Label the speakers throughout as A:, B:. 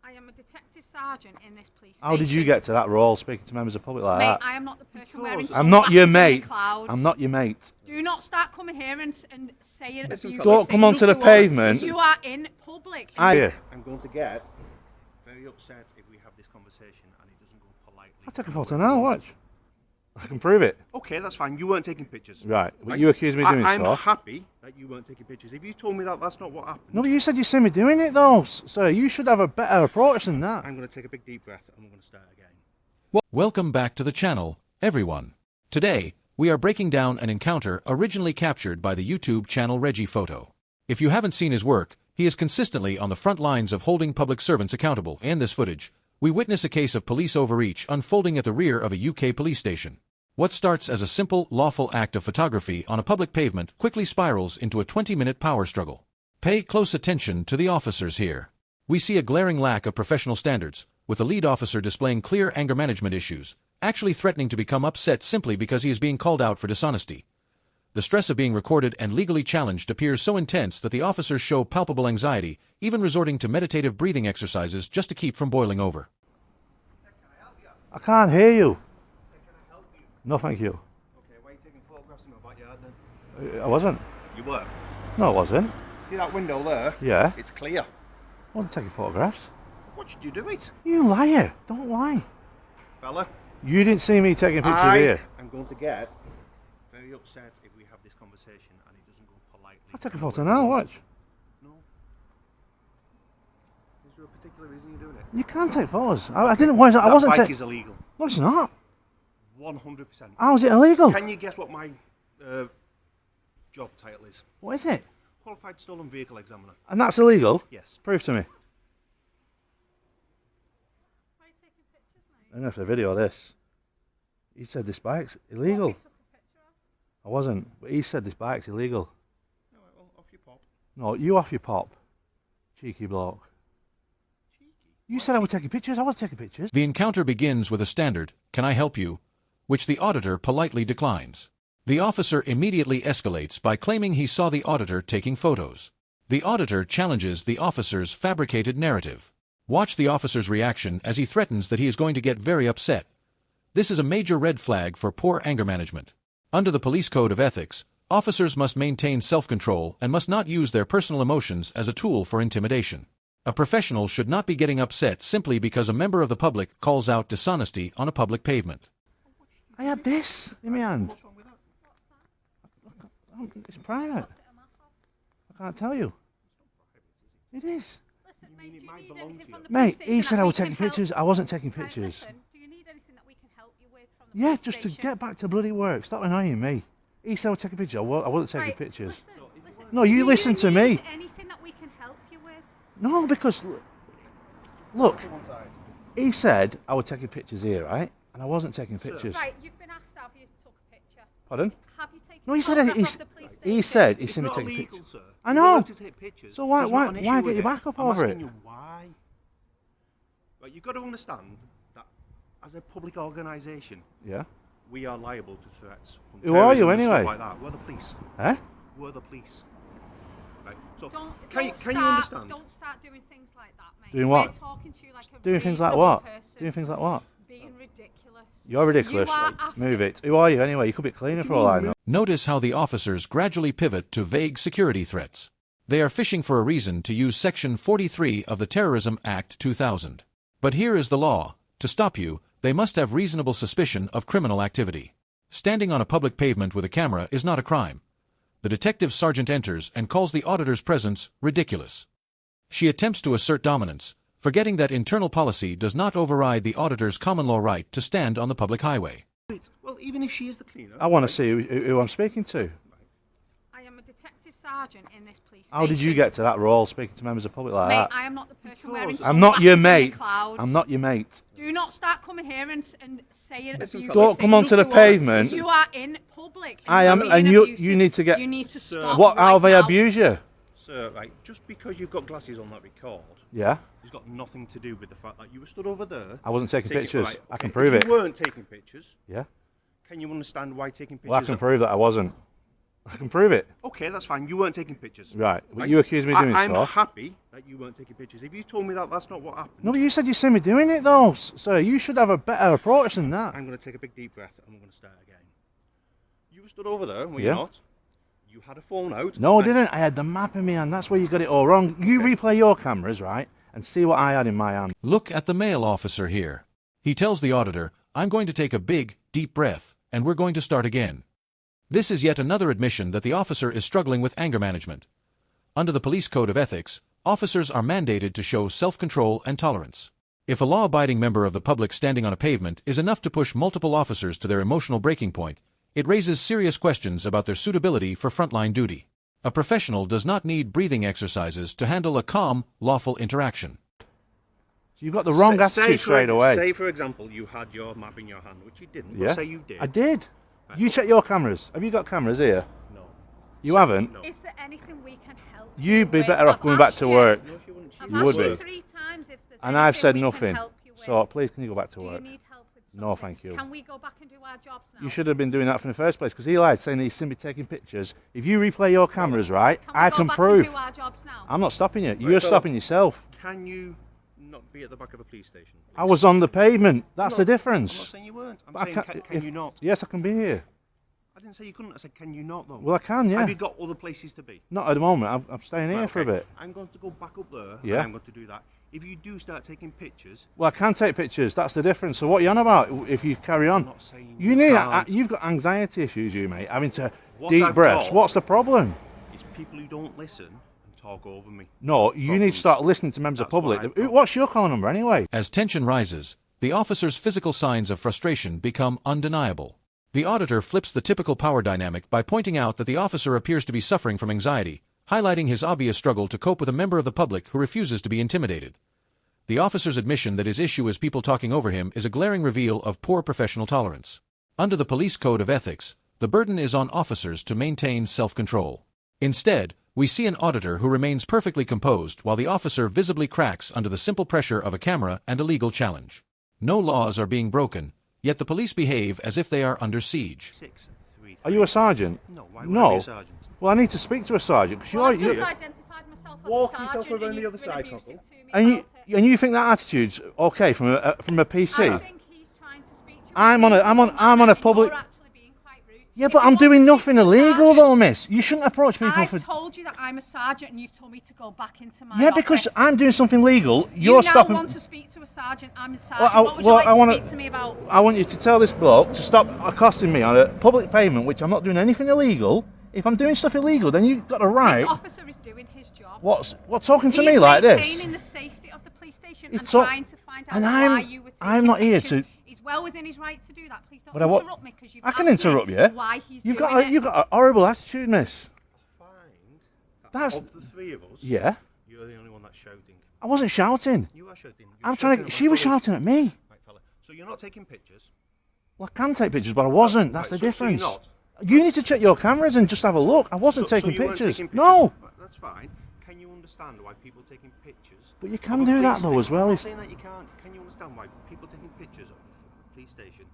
A: I am a detective sergeant in this police
B: How did you
A: station.
B: get to that role, speaking to members of the public like
A: Mate,
B: that?
A: I am not the person wearing
B: I'm not your
A: sunglasses in
B: mate.
A: the clouds.
B: I'm not your mate.
A: Do not start coming here and saying abusive
B: Don't come
A: things
B: onto the
A: to us.
B: pavement.
A: You are in public.
B: I'm
C: going to get very upset if we have this conversation and it doesn't go politely.
B: I'll take a photo now, watch. I can prove it.
C: Okay, that's fine. You weren't taking pictures.
B: Right, but you accused me of doing
C: I'm
B: so.
C: happy that you weren't taking pictures. If you told me that that's not what happened...
B: No, but you said you seen me doing it though, so you should have a better approach than that.
C: I'm going to take a big deep breath and we're going to start again.
D: Welcome back to the channel, everyone. Today, we are breaking down an encounter originally captured by the YouTube channel Reggie Photo. If you haven't seen his work, he is consistently on the front lines of holding public servants accountable. In this footage, we witness a case of police overreach unfolding at the rear of a UK police station. What starts as a simple, lawful act of photography on a public pavement quickly spirals into a 20-minute power struggle. Pay close attention to the officers here. We see a glaring lack of professional standards, with the lead officer displaying clear anger management issues, actually threatening to become upset simply because he is being called out for dishonesty. The stress of being recorded and legally challenged appears so intense that the officers show palpable anxiety, even resorting to meditative breathing exercises just to keep from boiling over.
B: I can't hear you. No, thank you.
C: Okay, why are you taking photographs in my backyard then?
B: I wasn't.
C: You were?
B: No, I wasn't.
C: See that window there?
B: Yeah.
C: It's clear.
B: I wasn't taking photographs.
C: What did you do it?
B: You liar. Don't lie.
C: Fella?
B: You didn't see me taking pictures here.
C: I'm going to get very upset if we have this conversation and it doesn't go politely.
B: I'll take a photo now, watch.
C: No. Is there a particular reason you're doing it?
B: You can't take photos. I didn't. I wasn't
C: That bike
B: taking.
C: is illegal.
B: No, it's not.
C: 100%.
B: How is it illegal?
C: Can you guess what my job title is?
B: What is it?
C: Qualified Stolen Vehicle Examiner.
B: And that's illegal?
C: Yes.
B: Prove to me.
A: Why are you taking pictures, mate?
B: I don't know if the video of this. He said this bike's illegal.
A: What have you took a picture of?
B: I wasn't, but he said this bike's illegal.
C: No, well, off you pop.
B: No, you off your pop. Cheeky bloke.
C: Cheeky.
B: You said I was taking pictures. I wasn't taking pictures.
D: The encounter begins with a standard, "Can I help you?" which the auditor politely declines. The officer immediately escalates by claiming he saw the auditor taking photos. The auditor challenges the officer's fabricated narrative. Watch the officer's reaction as he threatens that he is going to get very upset. This is a major red flag for poor anger management. Under the Police Code of Ethics, officers must maintain self-control and must not use their personal emotions as a tool for intimidation. A professional should not be getting upset simply because a member of the public calls out dishonesty on a public pavement.
B: I had this in my hand.
C: What's wrong with that?
B: It's private. I can't tell you. It is.
A: Listen,
C: You mean
A: mate,
C: it
A: do you
C: might
A: need
C: belong
A: anything
C: to
A: from
C: you?
A: the
B: Mate,
A: police
B: he
A: station
B: said
A: that
B: I
A: we
B: was
A: can
B: taking
A: help?
B: pictures. I wasn't taking
A: Right,
B: pictures.
A: listen, do you need anything that we can help you with from the
B: Yeah,
A: police
B: just to
A: station?
B: get back to bloody work. Stop annoying me. He said I was taking pictures. I wasn't taking
A: Right,
B: pictures.
A: listen,
B: No, you
A: do
B: listen to me.
A: need anything that we can help you with?
B: No, because look,
C: To one side.
B: he said I was taking pictures here, right? And I wasn't taking
C: Sir.
B: pictures.
A: Right, you've been asked have you took a picture.
B: Pardon?
A: Have you taken
B: No, he
A: a
B: said
A: photograph
B: he,
A: of the police
B: he
A: station?
B: said he
C: It's
B: seen me
C: not
B: taking
C: illegal,
B: pictures.
C: sir.
B: I
C: You're
B: know.
C: allowed to take pictures.
B: So why-
C: There's
B: why-
C: not an
B: why
C: issue
B: get
C: with
B: your
C: it.
B: back up
C: I'm
B: over
C: asking
B: it?
C: you why. Right, you've got to understand that as a public organisation,
B: Yeah.
C: we are liable to threats. From
B: Who are you
C: terrorism and stuff
B: anyway?
C: Like that. We're the police.
B: Eh?
C: We're the police. Right. So
A: Don't
C: can you
A: start,
C: understand?
A: Don't start doing things like that, mate.
B: Doing what?
A: We're talking to you like a
B: Doing things like
A: reasonable
B: what?
A: person.
B: Doing things like what?
A: Being ridiculous.
B: You're ridiculous.
A: You are after-
B: Move it. Who are you anyway? You could be cleaner for all I know.
D: Notice how the officers gradually pivot to vague security threats. They are fishing for a reason to use Section 43 of the Terrorism Act 2000. But here is the law. To stop you, they must have reasonable suspicion of criminal activity. Standing on a public pavement with a camera is not a crime. The detective sergeant enters and calls the auditor's presence ridiculous. She attempts to assert dominance, forgetting that internal policy does not override the auditor's common law right to stand on the public highway.
C: Right. Well, even if she is the cleaner.
B: I want to see who I'm speaking to.
A: I am a detective sergeant in this police
B: How did you
A: station.
B: get to that role, speaking to members of the public like
A: Mate,
B: that?
A: I am not the person
C: Because-
A: wearing
B: I'm not your
A: sunglasses in
B: mate.
A: the clouds.
B: I'm not your mate.
A: Do not start coming here and saying
C: Listen,
A: abusive
B: Don't
A: things
B: come onto the
A: to us.
B: pavement.
A: You are in public.
B: I
A: You are
B: am,
A: being
B: and you
A: abusive.
B: need to get.
A: You need to
C: Sir.
A: stop.
B: What? How
A: right
B: have I
A: now.
B: abused you?
C: Sir, right, just because you've got glasses on that record,
B: Yeah.
C: it's got nothing to do with the fact that you were stood over there.
B: I wasn't taking pictures.
C: Right,
B: I can
C: okay,
B: prove
C: if
B: it.
C: you weren't taking pictures,
B: Yeah.
C: can you understand why taking pictures?
B: Well, I can prove that I wasn't. I can prove it.
C: Okay, that's fine. You weren't taking pictures.
B: Right. But you accused me of doing
C: I'm
B: so.
C: happy that you weren't taking pictures. If you told me that that's not what happened...
B: No, but you said you seen me doing it, though. So you should have a better approach than that.
C: I'm going to take a big deep breath and I'm going to start again. You stood over there, were
B: Yeah.
C: you not? You had a phone out.
B: No, I didn't. I had the map in my hand. That's where you got it all wrong. You replay your cameras, right, and see what I had in my hand.
D: Look at the male officer here. He tells the auditor, "I'm going to take a big, deep breath, and we're going to start again." This is yet another admission that the officer is struggling with anger management. Under the Police Code of Ethics, officers are mandated to show self-control and tolerance. If a law-abiding member of the public standing on a pavement is enough to push multiple officers to their emotional breaking point, it raises serious questions about their suitability for frontline duty. A professional does not need breathing exercises to handle a calm, lawful interaction.
B: So you've got the wrong attitude straight away.
C: Say, for example, you had your map in your hand, which you didn't.
B: Yeah.
C: But say you did.
B: I did. You check your cameras. Have you got cameras here?
C: No.
B: You haven't?
C: No.
A: Is there anything we can help
B: You'd be
A: with?
B: better off
A: I've
B: going back
A: asked
B: to
A: you-
B: work.
C: No, if you wouldn't
A: I've
C: choose
B: You would
A: asked
C: to.
A: you
B: be.
A: 3 times if there's
B: And I've
A: anything
B: said
A: we
B: nothing.
A: Can help you with.
B: So please, can you go back to
A: Do you
B: work?
A: need help with
B: No,
A: something?
B: thank you.
A: Can we go back and do our jobs now?
B: You should have been doing that from the first place, because he lied, saying he's seen me taking pictures. If you replay your cameras, right,
A: Can we
B: I
A: go
B: can
A: back
B: prove.
A: And do our jobs now?
B: I'm not stopping you. You're
C: so-
B: stopping yourself.
C: Can you not be at the back of a police station?
B: I was on the pavement. That's
C: No,
B: the
C: I'm
B: difference.
C: not saying you weren't. I'm
B: But I
C: saying,
B: can't-
C: can
B: if-
C: you not?
B: Yes, I can be here.
C: I didn't say you couldn't. I said, can you not, though?
B: Well, I can, yeah.
C: Have you got other places to be?
B: Not at the moment. I'm staying here
C: Right,
B: for a
C: okay.
B: bit.
C: I'm going to go back up there.
B: Yeah.
C: And I'm going to do that. If you do start taking pictures,
B: Well, I can take pictures. That's the difference. So what are you on about? If you carry on,
C: I'm not saying
B: you need.
C: can't.
B: You've got anxiety issues, you mate. Having to
C: What
B: deep
C: I've
B: breaths.
C: got-
B: What's the problem?
C: It's people who don't listen and talk over me.
B: No, you need to
C: Problems.
B: start listening to members of
C: That's what
B: public.
C: I've got.
B: What's your call number anyway?
D: As tension rises, the officer's physical signs of frustration become undeniable. The auditor flips the typical power dynamic by pointing out that the officer appears to be suffering from anxiety, highlighting his obvious struggle to cope with a member of the public who refuses to be intimidated. The officer's admission that his issue is people talking over him is a glaring reveal of poor professional tolerance. Under the Police Code of Ethics, the burden is on officers to maintain self-control. Instead, we see an auditor who remains perfectly composed while the officer visibly cracks under the simple pressure of a camera and a legal challenge. No laws are being broken, yet the police behave as if they are under siege.
C: 6, 3,
B: Are you a sergeant?
C: No, why would I
B: No.
C: be a sergeant?
B: Well, I need to speak to a sergeant because
A: Well, I've
B: you're.
A: just identified myself as
C: Walk
A: a
C: yourself
A: sergeant
C: over on
A: and
C: the
A: you've
C: other
A: been
C: side,
A: abusive
C: Cockle.
A: to me
B: And
A: about it.
B: you think that attitude's okay from a PC?
A: I think he's trying to speak to
B: I'm
A: you
B: on a-
A: in
B: I'm on-
A: a
B: I'm on a
A: manner, and
B: public-
A: you're actually being quite rude.
B: Yeah,
A: If
B: but
A: you
B: I'm
A: want to
B: doing
A: speak
B: nothing
A: to a
B: illegal
A: sergeant,
B: though, miss. You shouldn't approach people
A: I've
B: for.
A: told you that I'm a sergeant and you've told me to go back into my
B: Yeah, because
A: office.
B: I'm doing something legal.
A: You
B: You're
A: now
B: stopping.
A: want to speak to a sergeant. I'm a sergeant.
B: Well, I-
A: what would
B: well,
A: you like
B: I
A: to
B: wanna-
A: speak to me about?
B: I want you to tell this bloke to stop accosting me on a public pavement, which I'm not doing anything illegal. If I'm doing stuff illegal, then you've got a right.
A: This officer is doing his job.
B: What talking to
A: He's
B: me like this?
A: maintaining the safety of the police station and
B: It's so-
A: trying to find out
B: and
A: why
B: I'm-
A: you were taking
B: I'm not here
A: pictures.
B: to-
A: He's well within his right to do that. Please don't
B: But I wa-
A: interrupt me because you've
B: I can
A: asked me
B: interrupt you.
A: why he's
B: You've
A: doing
B: got
A: it.
B: you've got a horrible attitude, miss.
C: Find that
B: That's-
C: of the three of us,
B: Yeah,
C: you're the only one that's shouting.
B: I wasn't shouting.
C: You are shouting. You're
B: I'm trying
C: shouting
B: to.
C: at
B: She
C: my
B: was
C: colleague.
B: shouting at me.
C: Right, fella. So you're not taking pictures.
B: Well, I can take pictures, but I wasn't. That's
C: Right,
B: the
C: so you're
B: difference.
C: not?
B: You need to check your cameras and just have a look. I wasn't
C: So
B: taking
C: you weren't
B: pictures.
C: taking pictures.
B: No,
C: Right, that's fine. Can you understand why people taking pictures?
B: but you
C: of
B: can
C: a
B: do that
C: police
B: though as
C: station-
B: well.
C: I'm not
B: If
C: saying that you can't. Can you understand why people taking pictures of a police station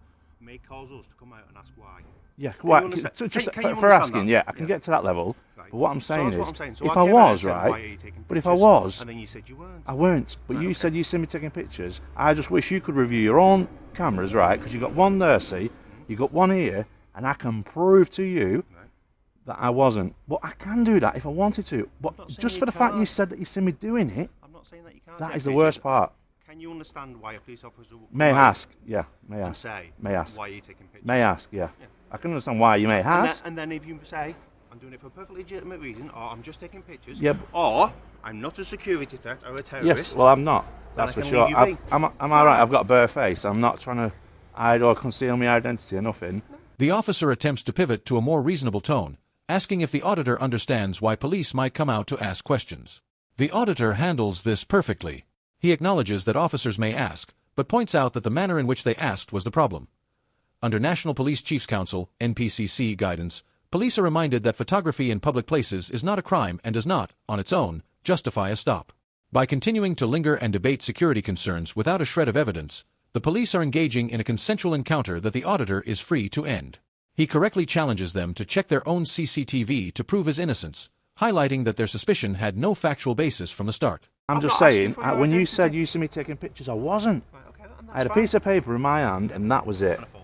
C: may cause us to come out and ask why?
B: yeah,
C: you
B: what,
C: understand-
B: just
C: can you
B: for
C: understand
B: asking,
C: that?
B: yeah, I can
C: Yeah.
B: get to that level.
C: Right.
B: But what I'm
C: So
B: saying
C: that's what
B: is,
C: I'm saying. So
B: if
C: I
B: I
C: came out and
B: was
C: said,
B: right,
C: why are you taking
B: but if I
C: pictures?
B: was,
C: And then you said you weren't.
B: I weren't. But
C: Right,
B: you
C: okay.
B: said you seen me taking pictures. I just wish you could review your own cameras, right? Because you got one there, see, you got one here, and I can prove to you
C: Right.
B: that I wasn't. But I can do that if I wanted to. But
C: not saying
B: just
C: you
B: for the fact you
C: can't.
B: said that you seen me doing it,
C: I'm not saying that you can't.
B: that
C: take
B: is the
C: pictures.
B: worst part.
C: Can you understand why a police officer would
B: May
C: come out
B: ask, yeah, may
C: and
B: ask,
C: say,
B: may ask,
C: why are you taking pictures?
B: may ask, yeah.
C: Yeah.
B: I can understand why you may
C: And
B: ask.
C: then if you say, I'm doing it for a perfectly legitimate reason, or I'm just taking pictures,
B: Yeah,
C: or I'm not a security threat or a terrorist.
B: Yes, well, I'm not.
C: Then
B: That's
C: I
B: for
C: can
B: sure.
C: leave you be.
B: Am I right? I've got a bare face. I'm not trying to hide or conceal my identity or nothing.
D: The officer attempts to pivot to a more reasonable tone, asking if the auditor understands why police might come out to ask questions. The auditor handles this perfectly. He acknowledges that officers may ask, but points out that the manner in which they asked was the problem. Under National Police Chiefs Council (NPCC) guidance, police are reminded that photography in public places is not a crime and does not, on its own, justify a stop. By continuing to linger and debate security concerns without a shred of evidence, the police are engaging in a consensual encounter that the auditor is free to end. He correctly challenges them to check their own CCTV to prove his innocence, highlighting that their suspicion had no factual basis from the start.
B: I'm
C: I've
B: just
C: not asked you
B: saying,
C: for your
B: when you
C: identity.
B: said you see me taking pictures, I wasn't.
C: Right, okay,
B: I had a piece of paper in my hand, and that was it.
C: And a phone.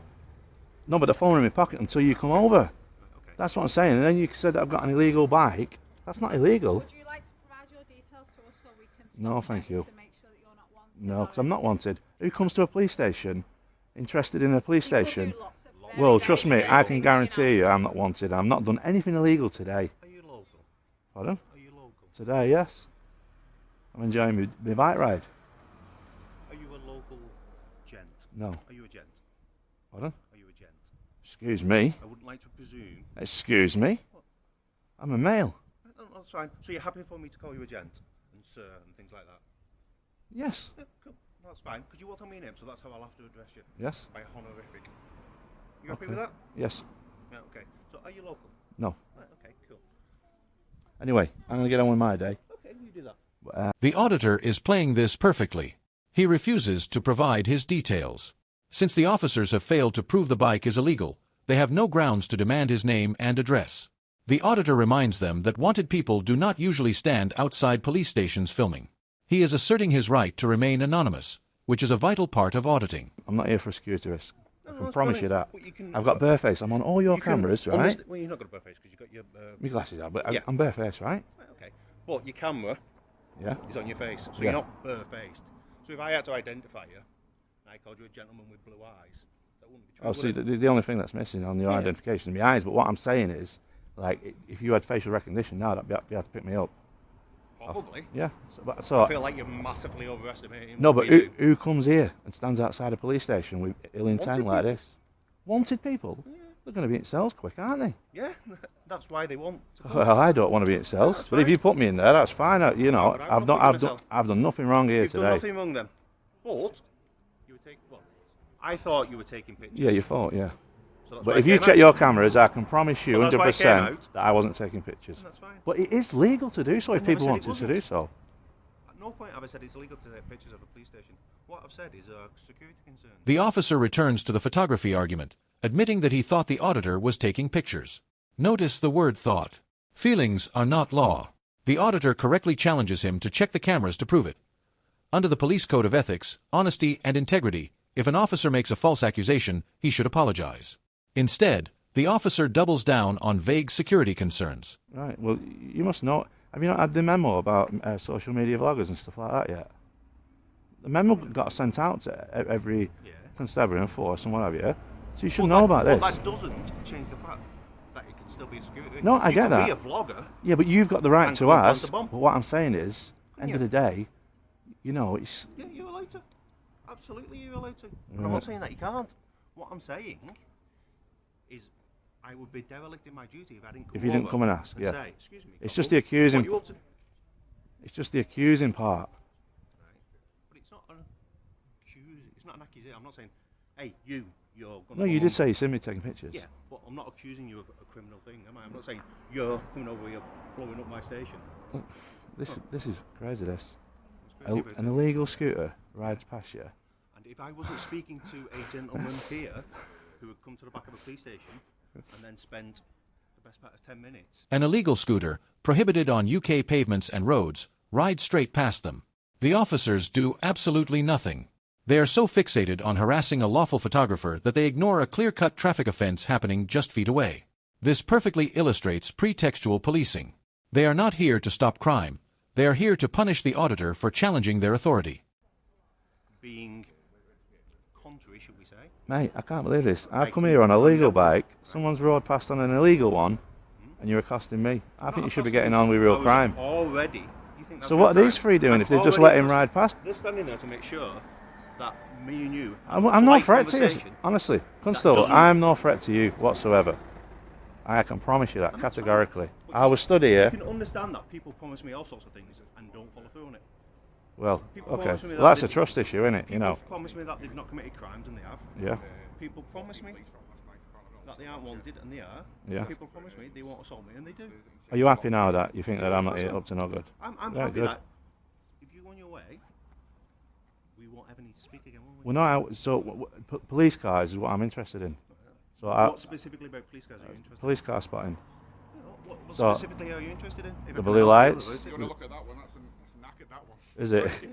B: No, but the phone in my pocket until you come over.
C: Right, okay.
B: That's what I'm saying. And then you said that I've got an illegal bike. That's not illegal.
A: Would you like to provide your details to us so we can
B: No,
A: stop
B: thank
A: checking
B: you.
A: to make sure that you're not wanted?
B: No, because I'm not wanted. Who comes to a police station interested in a police
A: People
B: station?
A: do lots of very,
B: Well,
A: very
B: trust me,
A: silly
B: I
A: things,
B: can
A: you
B: guarantee
A: know.
B: you I'm not wanted. I've not done anything illegal today.
C: Are you local?
B: Pardon?
C: Are you local?
B: Today, yes. I'm enjoying my bike ride.
C: Are you a local gent?
B: No.
C: Are you a gent?
B: Pardon?
C: Are you a gent?
B: Excuse me.
C: I wouldn't like to presume.
B: Excuse me. I'm a male.
C: No, that's fine. So you're happy for me to call you a gent and sir and things like that?
B: Yes.
C: Yeah, cool. That's fine. Because you will tell me your name, so that's how I'll have to address you.
B: Yes.
C: By honorific. You happy
B: Okay.
C: with that?
B: Yes.
C: Yeah, okay. So are you local?
B: No.
C: Right, okay, cool.
B: Anyway, I'm going to get on with my day.
C: Okay, you do that.
D: The auditor is playing this perfectly. He refuses to provide his details. Since the officers have failed to prove the bike is illegal, they have no grounds to demand his name and address. The auditor reminds them that wanted people do not usually stand outside police stations filming. He is asserting his right to remain anonymous, which is a vital part of auditing.
B: I'm not here for a security risk. I
C: No,
B: can
C: that's
B: promise
C: fine.
B: you that.
C: But you can-
B: I've got bare face. I'm on all your
C: you can
B: cameras, right?
C: Well, you're not got a bare face because you've got your...
B: My glasses are, but
C: Yeah.
B: I'm bare face, right?
C: Right, okay. But your camera
B: Yeah.
C: is on your face, so
B: Yeah.
C: you're not bare-faced. So if I had to identify you, and I called you a gentleman with blue eyes, that wouldn't be true,
B: Oh, see,
C: would it?
B: the only thing that's missing on your
C: Yeah.
B: identification is my eyes. But what I'm saying is, like, if you had facial recognition now, that'd be able to pick me up.
C: Probably.
B: Yeah.
C: I
B: So
C: feel like you're massively overestimating
B: no,
C: what
B: but
C: we do.
B: who comes here and stands outside a police station with ill intent
C: Wanted
B: like
C: people.
B: this? Wanted people?
C: Yeah.
B: They're going to be in cells quick, aren't they?
C: Yeah, that's why they want to come.
B: Well, I don't want to be in cells,
C: that's
B: but if
C: fine.
B: you put me in there, that's fine. You know,
C: but I won't put you in a cell.
B: I've done nothing wrong here
C: You've
B: today.
C: done nothing wrong then. But you were taking... Well, I thought you were taking pictures.
B: Yeah, you thought, yeah.
C: So that's
B: But
C: why
B: if
C: I
B: you
C: came
B: check
C: out.
B: your cameras, I can promise you
C: Well, that's why I came
B: 100%
C: out.
B: that I wasn't taking pictures.
C: That's fine.
B: But it is legal to do so if
C: I never
B: people
C: said
B: wanted
C: it
B: to do
C: wasn't.
B: so.
C: At no point have I said it's illegal to take pictures of a police station. What I've said is security concerns.
D: The officer returns to the photography argument, admitting that he thought the auditor was taking pictures. Notice the word thought. Feelings are not law. The auditor correctly challenges him to check the cameras to prove it. Under the police code of ethics, honesty, and integrity, if an officer makes a false accusation, he should apologize. Instead, the officer doubles down on vague security concerns.
B: Right, well, you must know. Have you not had the memo about social media vloggers and stuff like that yet? The memo got sent out to every
C: Yeah.
B: constabulary and force and what have you. So you should
C: But
B: know about
C: But
B: this.
C: that doesn't change the fact that it can still be a security.
B: No, I
C: you
B: get
C: can
B: that.
C: be a vlogger.
B: Yeah, but you've got the right
C: And
B: to
C: come up
B: ask.
C: onto bomb.
B: But what I'm saying is, end of
C: you?
B: the day, you know, it's
C: Yeah, you're allowed to. Absolutely, you're allowed to. And I'm not saying that you can't. What I'm saying is, I would be derelict in my duty if I didn't come
B: if you didn't
C: over
B: come and ask.
C: and
B: Yeah,
C: say, excuse me.
B: it's
C: Cobble,
B: just the accusing.
C: what you up to?
B: It's just the accusing part.
C: Right. But it's not an It's not an accusation. I'm not saying, hey, you're going to...
B: No, you did say you seen me taking pictures.
C: Yeah, but I'm not accusing you of a criminal thing, am I? I'm not saying you're coming over here blowing up my station.
B: This is crazy. This
C: It's crazy, but-
B: an illegal scooter rides past you.
C: And if I wasn't speaking to a gentleman here who had come to the back of a police station and then spent the best part of 10 minutes...
D: An illegal scooter, prohibited on UK pavements and roads, rides straight past them. The officers do absolutely nothing. They are so fixated on harassing a lawful photographer that they ignore a clear-cut traffic offense happening just feet away. This perfectly illustrates pretextual policing. They are not here to stop crime. They are here to punish the auditor for challenging their authority.
C: being contrary, should we say?
B: Mate, I can't believe this. I've come here on a legal bike. Someone's rode past on an illegal one, and you're accosting me. I think you should be getting on with real crime.
C: Already. You think that's
B: So what are
C: real
B: these
C: crime?
B: three doing
C: I'm
B: if they've just
C: already-
B: let him ride past?
C: They're standing there to make sure that me and you...
B: I'm no
C: polite
B: threat to you.
C: conversation.
B: Honestly, Constable,
C: doesn't-
B: I'm no threat to you whatsoever. I can promise you that
C: And that's fine.
B: categorically.
C: But
B: I was stood here.
C: You can understand that people promise me all sorts of things and don't follow through on it.
B: Well,
C: People
B: okay.
C: promise me
B: Well,
C: that
B: that's
C: they-
B: a trust issue, isn't it? You
C: People
B: know.
C: promise me that they've not committed crimes and they have.
B: Yeah.
C: People promise me that they aren't wanted and they are.
B: Yeah.
C: People promise me they won't assault me and they do.
B: Are you happy now that you think that I'm not here up to no good?
C: I'm
B: Yeah,
C: happy
B: good.
C: that if you go on your way, we won't ever need to speak again, will we?
B: Well, no. Police cars is what I'm interested in. So
C: What specifically about police cars are you interested
B: police car spotting.
C: in? What
B: So-
C: specifically are you interested in? If I
B: The
C: can
B: blue
C: help you,
B: lights.
E: You've got to look at that one. That's knackered, that one.
B: Is it?
E: You've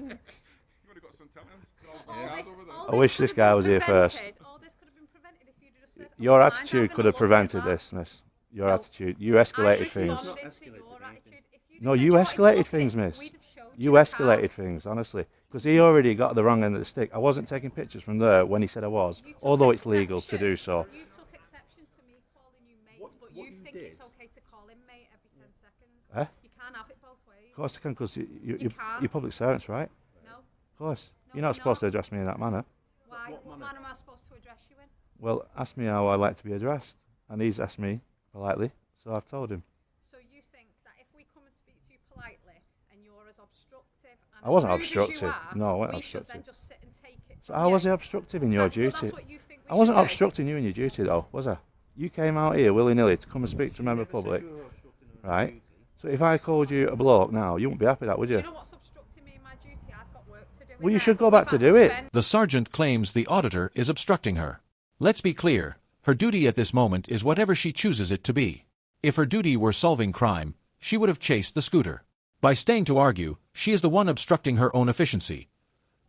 E: only got some talents.
B: I wish this guy was here first.
A: All this could have been prevented if you'd just said,
B: Your
A: "I don't mind
B: attitude
A: having
B: could
A: a
B: have
A: look at
B: prevented
A: that."
B: this. Your
A: No.
B: attitude. You escalated things.
A: I responded to
C: Escalated
A: your
C: anything.
A: attitude. If you'd
B: No,
A: said
B: you
A: wanted to
B: escalated
A: look
B: things,
A: at it,
B: miss.
A: we'd have showed
B: You
A: the car.
B: escalated things, honestly. Because he already got the wrong end of the stick. I wasn't taking pictures from there when he said I was,
A: You took
B: although it's legal to do so.
A: You took exception to me calling you mate,
C: What
A: but
C: you
A: you think
C: did-
A: it's okay to call him mate every 10 seconds.
B: Eh?
A: You can't have it both ways.
B: Of course I can, because
A: You
B: you're
A: can't.
B: public servants, right?
A: No.
B: Of course.
A: No,
B: You're not
A: you're
B: supposed to
A: not.
B: address me in that manner.
A: Why?
C: What
A: What
C: manner?
A: man am I supposed to address you in?
B: Well, ask me how I like to be addressed. And he's asked me politely, so I've told him.
A: So you think that if we come and speak to you politely and you're as obstructive and
B: I wasn't
A: as rude as you
B: obstructive.
A: are,
B: No, I wasn't
A: we should then
B: obstructive.
A: just sit and take it
B: So
A: from
B: how
A: you?
B: was I obstructive in your
A: Well,
B: duty?
A: that's what you think we
B: I wasn't
A: should do.
B: obstructing you in your duty, though, was I? You came out here willy-nilly to come and speak to a member of the public, right? So if I called you a bloke now, you wouldn't be happy with that, would
A: Do you
B: you?
A: know what's obstructing me in my duty? I've got work to do.
B: Well, you
A: in
B: should
A: there.
B: go back
A: We've
B: to
A: had
B: do it.
A: spend-
D: The sergeant claims the auditor is obstructing her. Let's be clear, her duty at this moment is whatever she chooses it to be. If her duty were solving crime, she would have chased the scooter. By staying to argue, she is the one obstructing her own efficiency.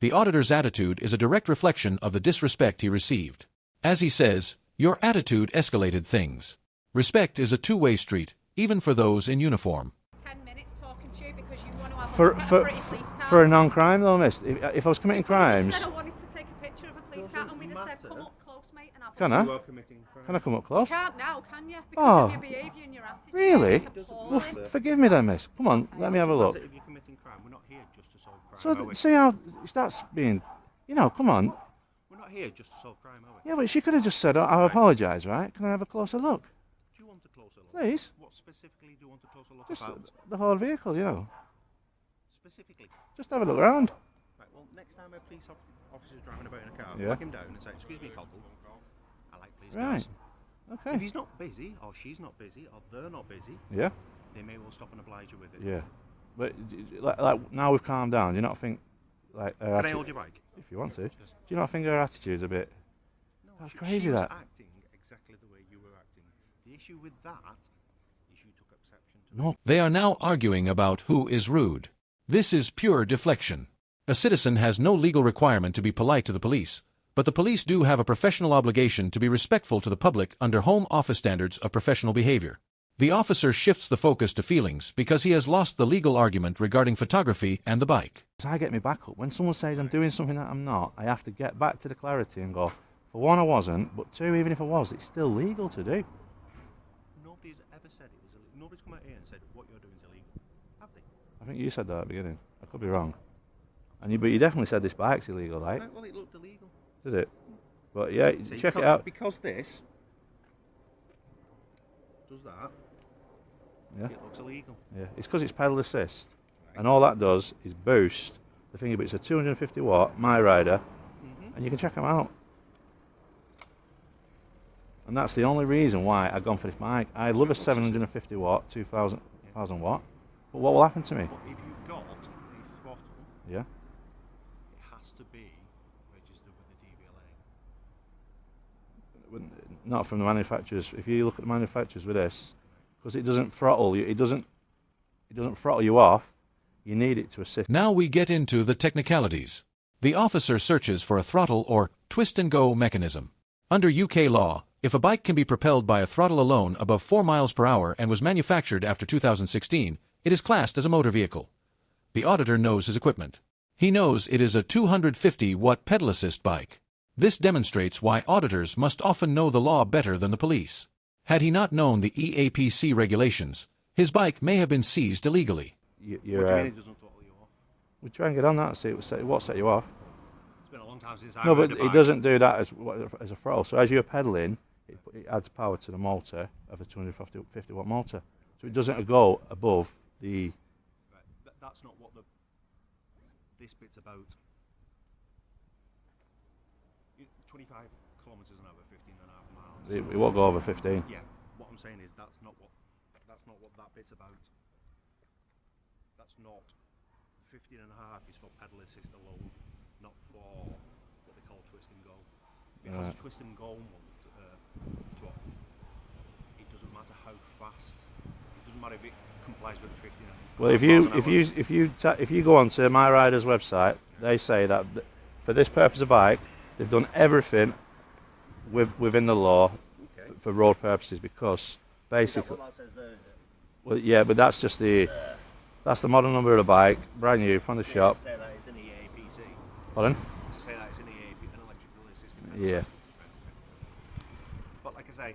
D: The auditor's attitude is a direct reflection of the disrespect he received. As he says, your attitude escalated things. Respect is a two-way street, even for those in uniform.
A: 10 minutes talking to you because you want to have a
B: For
A: look at a
B: for
A: pretty police car.
B: for a non-crime, though, miss. If I was committing
A: You could have just
B: crimes,
A: said I wanted to take a picture of a police car and we'd have said,
C: matter.
A: come up close, mate, and have
B: can
A: a
B: I?
C: You are committing crime.
B: Can I come up
A: You
B: close?
A: can't now, can you? Because
B: Oh.
A: of your behaviour and your attitude.
B: Really?
A: It's
B: Well,
A: appalling.
B: forgive me then, miss. Come on, let me have a look.
C: If you're committing crime, we're not here just to solve crime.
B: So
C: are we?
B: see how that's being, come on.
C: We're not here just to solve crime, are we?
B: Yeah, but she could have just said, I apologise, right? Can I have a closer look?
C: Do you want a closer look?
B: Please.
C: What specifically do you want a closer look
B: Just
C: about?
B: the whole vehicle,
C: Specifically.
B: Just have a look around.
C: Right, well, next time a police officer's driving about in a car,
B: Yeah.
C: whack him down and say, excuse me, Cockle, I like police
B: Right.
C: cars.
B: Okay.
C: If he's not busy, or she's not busy, or they're not busy,
B: Yeah.
C: they may well stop and oblige you with it.
B: Yeah. But like now we've calmed down, do you not think like her
C: Can I
B: atti-
C: hold your bike?
B: if you want to? Do you not think her attitude's a bit?
C: No,
B: That's
C: she
B: crazy,
C: was
B: that.
C: acting exactly the way you were acting. The issue with that is you took exception to
B: No.
D: They are now arguing about who is rude. This is pure deflection. A citizen has no legal requirement to be polite to the police, but the police do have a professional obligation to be respectful to the public under Home Office standards of professional behavior. The officer shifts the focus to feelings because he has lost the legal argument regarding photography and the bike.
B: I get me back up. When someone says I'm doing something that I'm not, I have to get back to the clarity and go, for one, I wasn't, but two, even if I was, it's still legal to do.
C: Nobody's ever said it was illegal. Nobody's come out here and said what you're doing is illegal. Have they?
B: I think you said that at the beginning. I could be wrong. But you definitely said this bike's illegal, right?
C: Right, well, it looked illegal.
B: Did it? But yeah,
C: See,
B: check it
C: because-
B: out.
C: Because this does that,
B: Yeah.
C: it looks illegal.
B: Yeah, it's because it's pedal assist, and all that does is boost the thingy. But it's a 250 watt My Rider, and you can check them out. And that's the only reason why I've gone for this bike. I love a 750 watt, 2000 watt. But what will happen to me?
C: But if you've got a throttle,
B: Yeah.
C: it has to be registered with the DVLA.
B: Not from the manufacturers. If you look at the manufacturers with this, because it doesn't throttle you, it doesn't throttle you off. You need it to assist.
D: Now we get into the technicalities. The officer searches for a throttle or twist-and-go mechanism. Under UK law, if a bike can be propelled by a throttle alone above 4 miles per hour and was manufactured after 2016, it is classed as a motor vehicle. The auditor knows his equipment. He knows it is a 250-watt pedal assist bike. This demonstrates why auditors must often know the law better than the police. Had he not known the EAPC regulations, his bike may have been seized illegally.
B: You're,
C: What do you mean it doesn't throttle you off?
B: we try and get on that and see what set you off.
C: It's been a long time since I
B: No,
C: rode
B: but
C: a
B: it
C: bike.
B: doesn't do that as a throttle. So as you're pedalling, it adds power to the motor of a 250 watt motor. So it doesn't go above the.
C: Right, that's not what this bit's about. 25 kilometres an hour, 15 and a half miles.
B: It won't go over 15.
C: Yeah, what I'm saying is that's not what that bit's about. That's not 15 and a half is for pedal assist alone, not for what they call twist and go. It has a twist and go matter how fast. It doesn't matter if it complies with the 59.
B: Well, if you go onto My Rider's website, they say that for this purpose of bike, they've done everything within the law for road purposes, because basically.
C: That says there, is it?
B: Well, yeah, but that's just that's the model number of the bike, brand new from the shop.
C: To say that it's an EAPC.
B: Pardon?
C: To say that it's an EAP, an electrical assistant.
B: Yeah.
C: But like I say,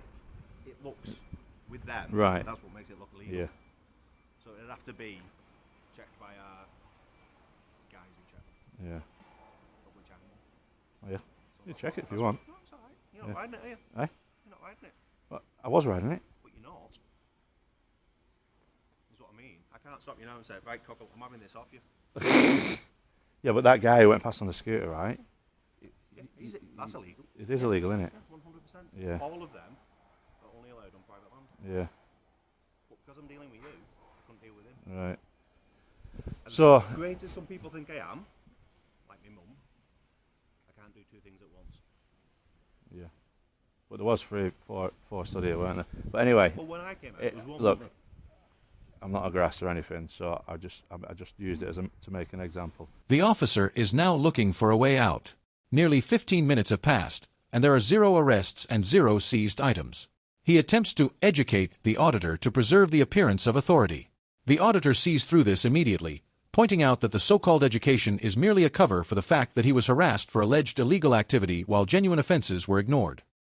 C: it looks with them.
B: Right.
C: That's what makes it look legal.
B: Yeah.
C: So it'd have to be checked by our guys who check
B: Yeah.
C: public animal.
B: Oh, yeah. You check it if you want.
C: No, it's alright. You're not
B: Yeah.
C: riding it, are you?
B: Eh?
C: You're not riding it.
B: Well, I was riding it.
C: But you're not. Is what I mean. I can't stop you now and say, right, cockle, I'm having this off you.
B: Yeah, but that guy who went past on the scooter, right?
C: Yeah, that's illegal.
B: It is illegal, isn't it?
C: Yeah, 100%.
B: Yeah.
C: All of them are only allowed on private land.
B: Yeah.
C: But because I'm dealing with you, I couldn't deal with him.
B: Right.
C: As
B: So.
C: great as some people think I am, like my mum, I can't do two things at once.
B: Yeah. But there was four study, weren't there? But anyway.
C: But when I came out, there was one.
B: Look, I'm not a grass or anything, so I just used it to make an example.
D: The officer is now looking for a way out. Nearly 15 minutes have passed, and there are 0 arrests and 0 seized items. He attempts to educate the auditor to preserve the appearance of authority. The auditor sees through this immediately, pointing out that the so-called education is merely a cover for the fact that he was harassed for alleged illegal activity while genuine offenses were ignored.